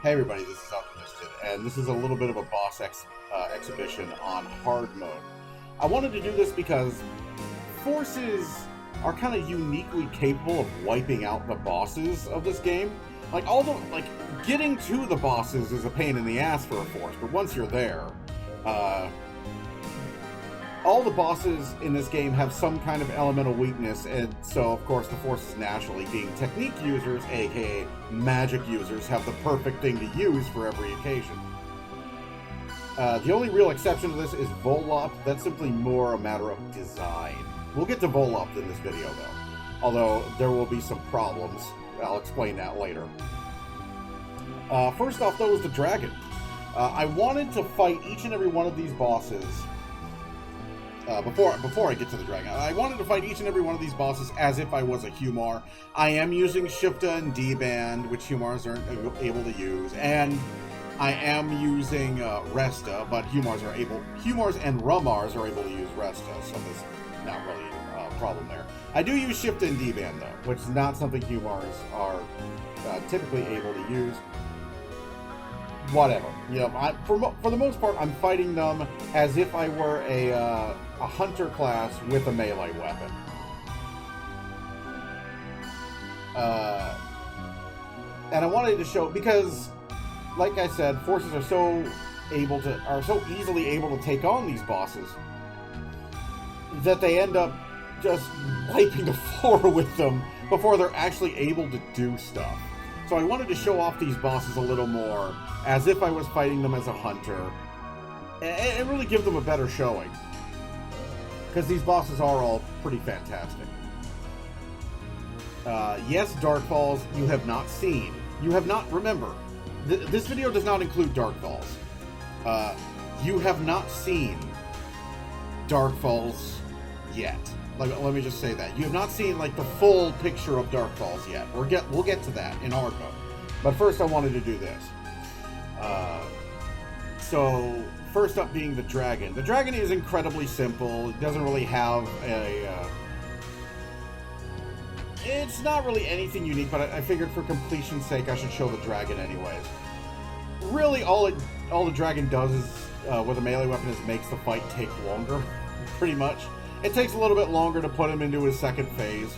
Hey everybody, this is Optimistic, and this is a little bit of a boss exhibition on hard mode. I wanted to do this because forces are kind of uniquely capable of wiping out the bosses of this game. Getting to the bosses is a pain in the ass for a force, but once you're there, all the bosses in this game have some kind of elemental weakness, and so, of course, the forces naturally, being technique users, aka magic users, have the perfect thing to use for every occasion. The only real exception to this is Volop. That's simply more a matter of design. We'll get to Volop in this video, though, although there will be some problems. I'll explain that later. First off, though, is the dragon. I wanted to fight each and every one of these bosses before I get to the dragon. I wanted to fight each and every one of these bosses as if I was a Humar. I am using Shifta and D-Band, which Humars aren't able to use, and I am using Resta, but Humars and Rumars are able to use Resta, so there's not really a problem there. I do use Shifta and D-Band, though, which is not something Humars are typically able to use. Whatever. You know, for the most part, I'm fighting them as if I were a hunter class with a melee weapon. And I wanted to show, because, like I said, forces are so easily able to take on these bosses that they end up just wiping the floor with them before they're actually able to do stuff. So I wanted to show off these bosses a little more, as if I was fighting them as a hunter, and really give them a better showing. Because these bosses are all pretty fantastic. Yes, Dark Falls, you have not seen. You have not, remember, this video does not include Dark Falls. You have not seen Dark Falls yet. Let me just say that. You have not seen, like, the full picture of Dark Falls yet. We'll get to that in our mode. But first I wanted to do this. So, first up being the dragon. The dragon is incredibly simple. It doesn't really have it's not really anything unique, but I figured for completion's sake I should show the dragon anyways. Really, all the dragon does is, with a melee weapon, is makes the fight take longer, pretty much. It takes a little bit longer to put him into his second phase.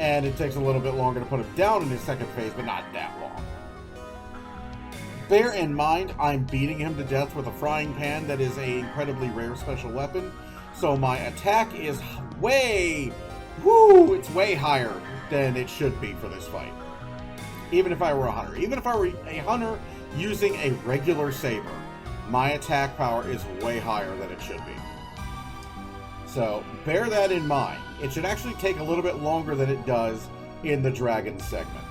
And it takes a little bit longer to put him down in his second phase, but not that long. Bear in mind, I'm beating him to death with a frying pan that is an incredibly rare special weapon. So my attack is it's way higher than it should be for this fight. Even if I were a hunter. Even if I were a hunter using a regular saber, my attack power is way higher than it should be. So, bear that in mind. It should actually take a little bit longer than it does in the dragon segment.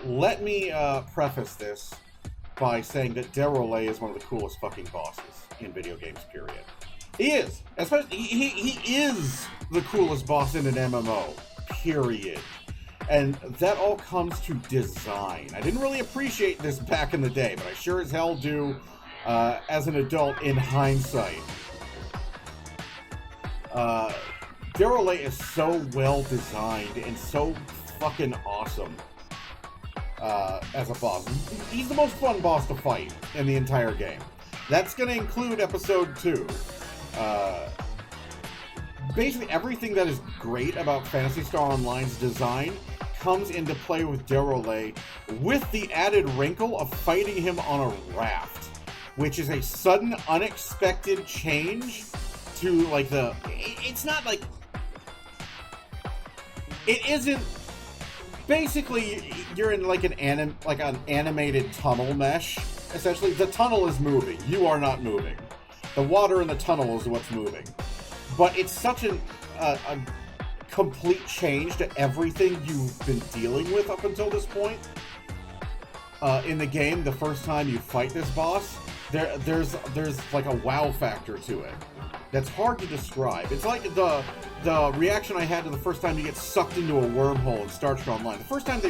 let me preface this by saying that Derole is one of the coolest fucking bosses in video games, period. He is. Especially, he is the coolest boss in an MMO, period. And that all comes to design. I didn't really appreciate this back in the day, but I sure as hell do as an adult in hindsight. Derole is so well designed and so fucking awesome as a boss. He's the most fun boss to fight in the entire game. That's going to include episode 2. Basically, everything that is great about Phantasy Star Online's design comes into play with Derole, with the added wrinkle of fighting him on a raft, which is a sudden, unexpected change to, like, the... It's not like... It isn't... Basically, you're in, like, an animated tunnel mesh. Essentially, the tunnel is moving. You are not moving. The water in the tunnel is what's moving. But it's such a complete change to everything you've been dealing with up until this point. In the game, the first time you fight this boss, there's like a wow factor to it that's hard to describe. It's like the reaction I had to the first time you get sucked into a wormhole in Star Trek Online. The first time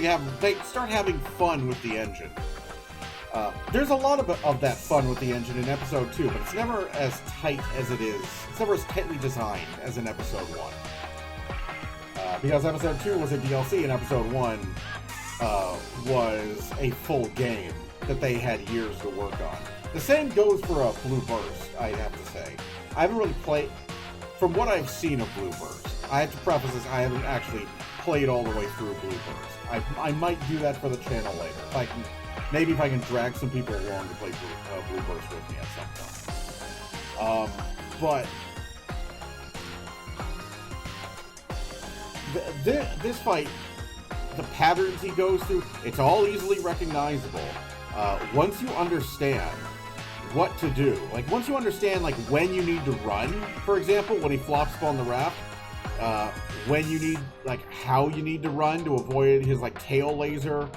they start having fun with the engine. There's a lot of that fun with the engine in episode 2, but it's never as tight as it is. It's never as tightly designed as in episode 1. Because episode 2 was a DLC and episode 1 was a full game that they had years to work on. The same goes for Blue Burst, I'd have to say. I haven't really played... From what I've seen of Blue Burst, I have to preface this, I haven't actually played all the way through Blue Burst. I might do that for the channel later. Maybe if I can drag some people along to play Blue Burst with me at some point. But... This fight, the patterns he goes through, it's all easily recognizable. Once you understand what to do, like once you understand like when you need to run, for example, when he flops up on the raft, when you need, like how you need to run to avoid his like tail laser,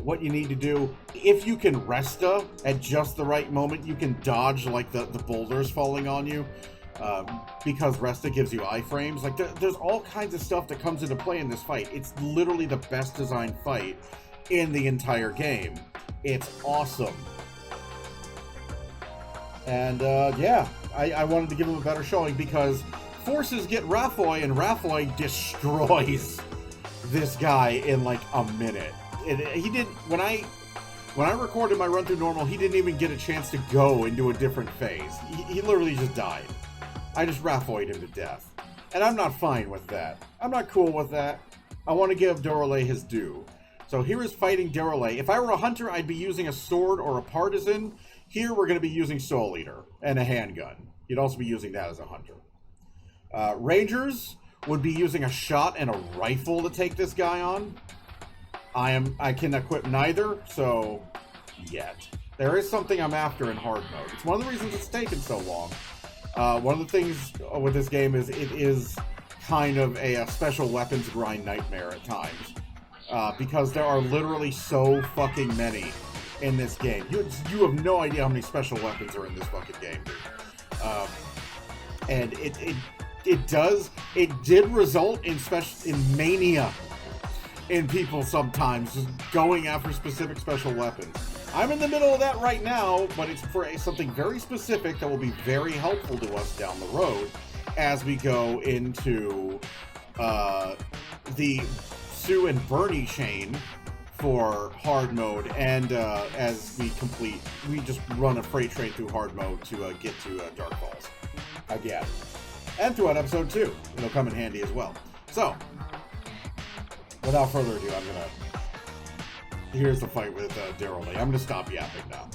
what you need to do. If you can resta at just the right moment, you can dodge like the boulders falling on you. Because Resta gives you iframes. Like, there's all kinds of stuff that comes into play in this fight. It's literally the best designed fight in the entire game. It's awesome. And, yeah, I wanted to give him a better showing because forces get Rathoy, and Rathoy destroys this guy in, like, a minute. He did... When I recorded my run through normal, he didn't even get a chance to go into a different phase. He literally just died. I just Rathoyed him to death. And I'm not fine with that. I'm not cool with that. I want to give Derole his due. So here is fighting Derole. If I were a hunter, I'd be using a sword or a partisan. Here we're going to be using Soul Eater and a handgun. You'd also be using that as a hunter. Rangers would be using a shot and a rifle to take this guy on. I can equip neither, so yet. There is something I'm after in hard mode. It's one of the reasons it's taken so long. One of the things with this game is it is kind of a special weapons grind nightmare at times. Because there are literally so fucking many in this game. You have no idea how many special weapons are in this fucking game, dude. And it did result in mania in people sometimes, just going after specific special weapons. I'm in the middle of that right now, but it's for something very specific that will be very helpful to us down the road as we go into the Sue and Bernie chain for hard mode, and as we just run a freight train through hard mode to get to Dark Falls again. And throughout episode 2, it'll come in handy as well. So, without further ado, here's the fight with Derole. I'm gonna stop yapping now.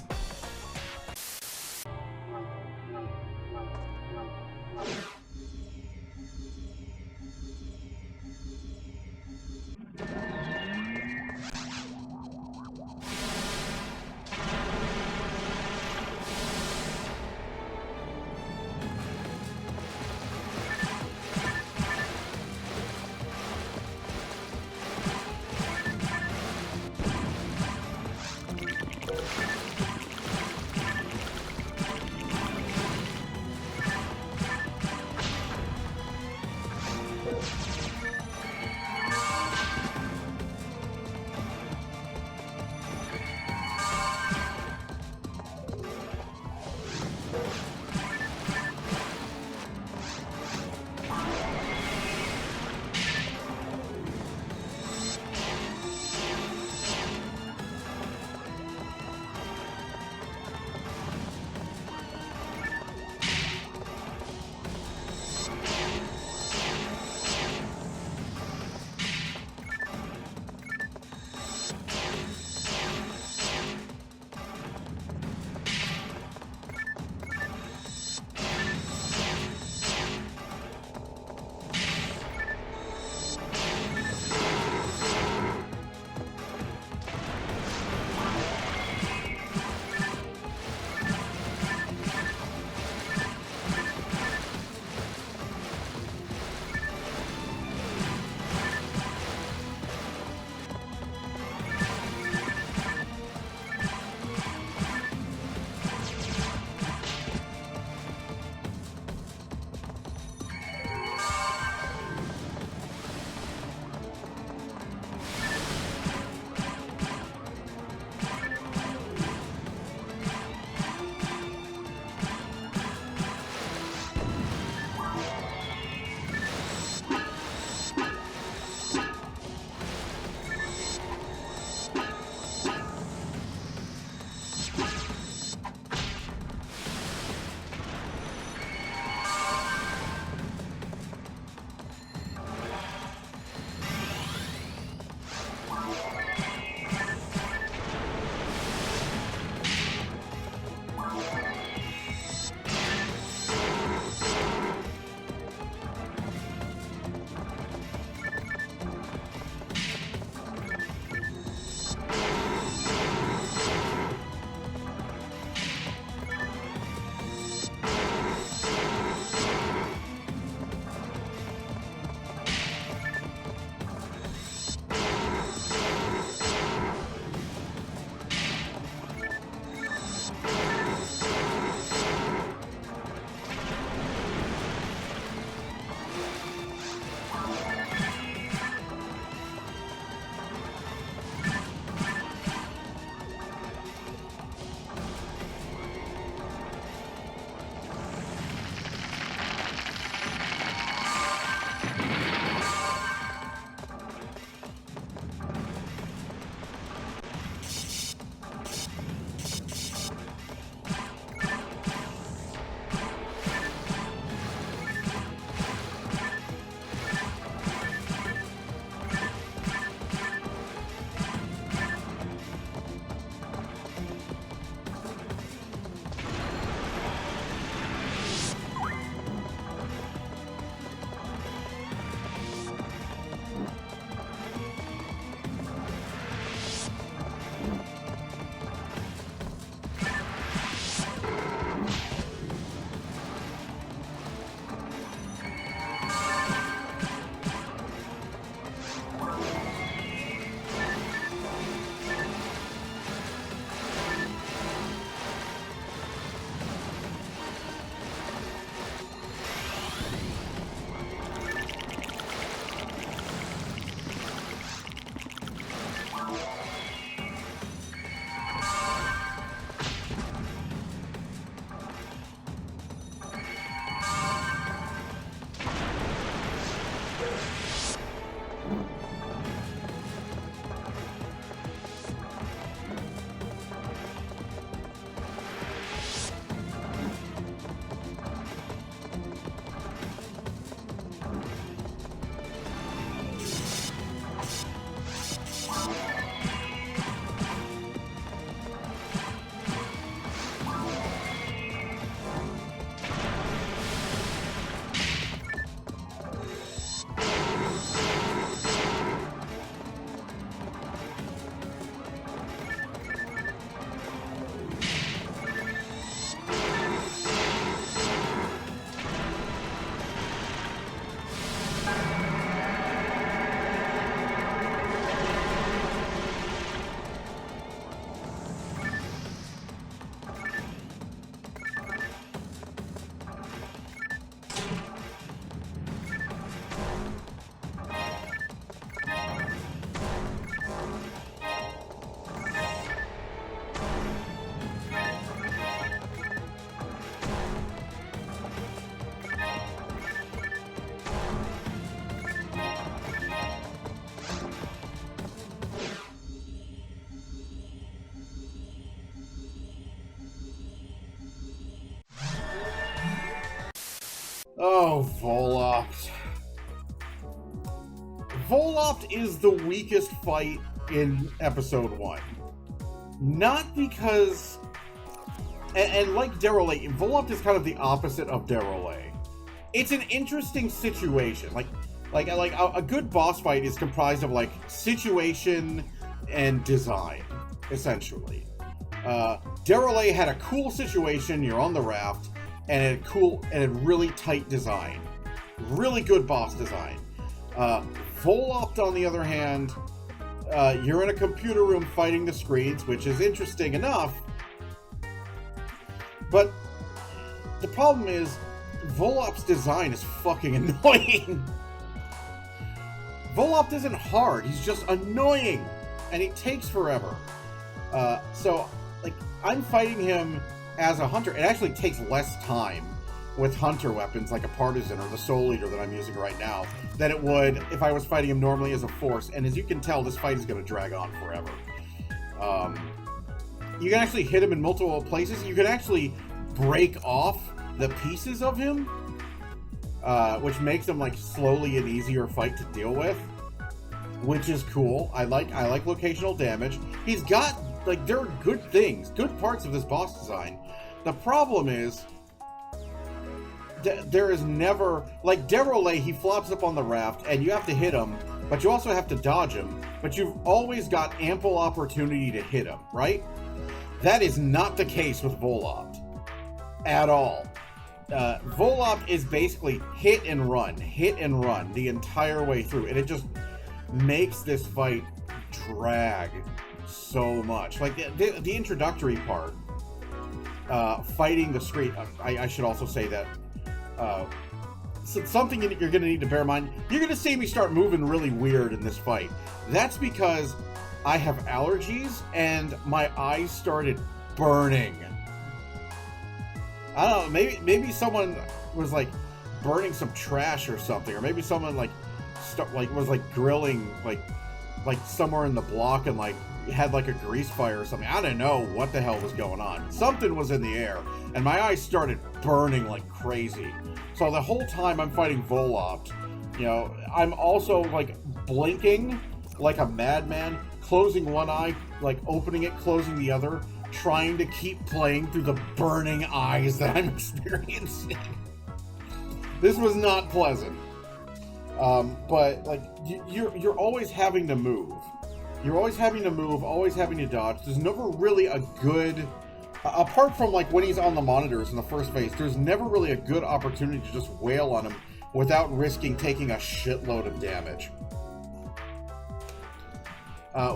Oh, Volopt. Volopt is the weakest fight in episode 1. Not because... And like Derolay, Volopt is kind of the opposite of Derolay. It's an interesting situation. Like a good boss fight is comprised of like situation and design, essentially. Derolay had a cool situation. You're on the raft, and a really tight design, really good boss design. Volopt, on the other hand, you're in a computer room fighting the screens, which is interesting enough. But the problem is, Volopt's design is fucking annoying. Volopt isn't hard, he's just annoying, and he takes forever. So, like, I'm fighting him as a hunter. It actually takes less time with hunter weapons, like a partisan or the soul eater that I'm using right now, than it would if I was fighting him normally as a force. And as you can tell, this fight is going to drag on forever. You can actually hit him in multiple places. You can actually break off the pieces of him, which makes him like slowly an easier fight to deal with, which is cool. I like locational damage. He's got, like, there are good things, good parts of this boss design. The problem is there is never, like Derolay, he flops up on the raft and you have to hit him, but you also have to dodge him, but you've always got ample opportunity to hit him, right? That is not the case with Volopt at all. Volopt is basically hit and run the entire way through, and it just makes this fight drag so much. Like the introductory part, fighting the screen. I should also say that something you're going to need to bear in mind. You're going to see me start moving really weird in this fight. That's because I have allergies and my eyes started burning. I don't know, maybe someone was like burning some trash or something, or maybe someone was like grilling like somewhere in the block and like had like a grease fire or something. I don't know what the hell was going on. Something was in the air and my eyes started burning like crazy. So the whole time I'm fighting Volopt, you know, I'm also like blinking like a madman, closing one eye, like opening it, closing the other, trying to keep playing through the burning eyes that I'm experiencing. This was not pleasant. But like you're always having to move. You're always having to move, always having to dodge. There's never really a good, apart from like when he's on the monitors in the first phase, there's never really a good opportunity to just wail on him without risking taking a shitload of damage.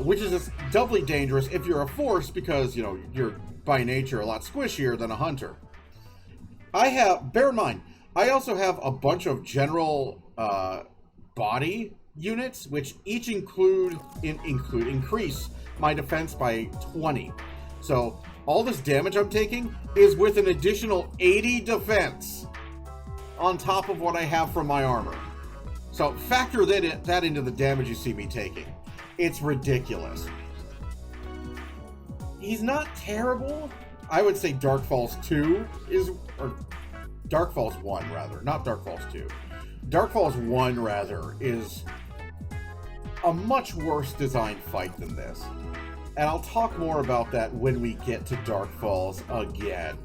Which is just doubly dangerous if you're a force, because, you know, you're by nature a lot squishier than a hunter. Bear in mind, I also have a bunch of general body units, which each increase my defense by 20. So all this damage I'm taking is with an additional 80 defense on top of what I have from my armor. So factor that into the damage you see me taking. It's ridiculous. He's not terrible. I would say Dark Falls 2 is, or Dark Falls 1 rather, not Dark Falls 2. Dark Falls 1 rather is a much worse designed fight than this. And I'll talk more about that when we get to Dark Falls again.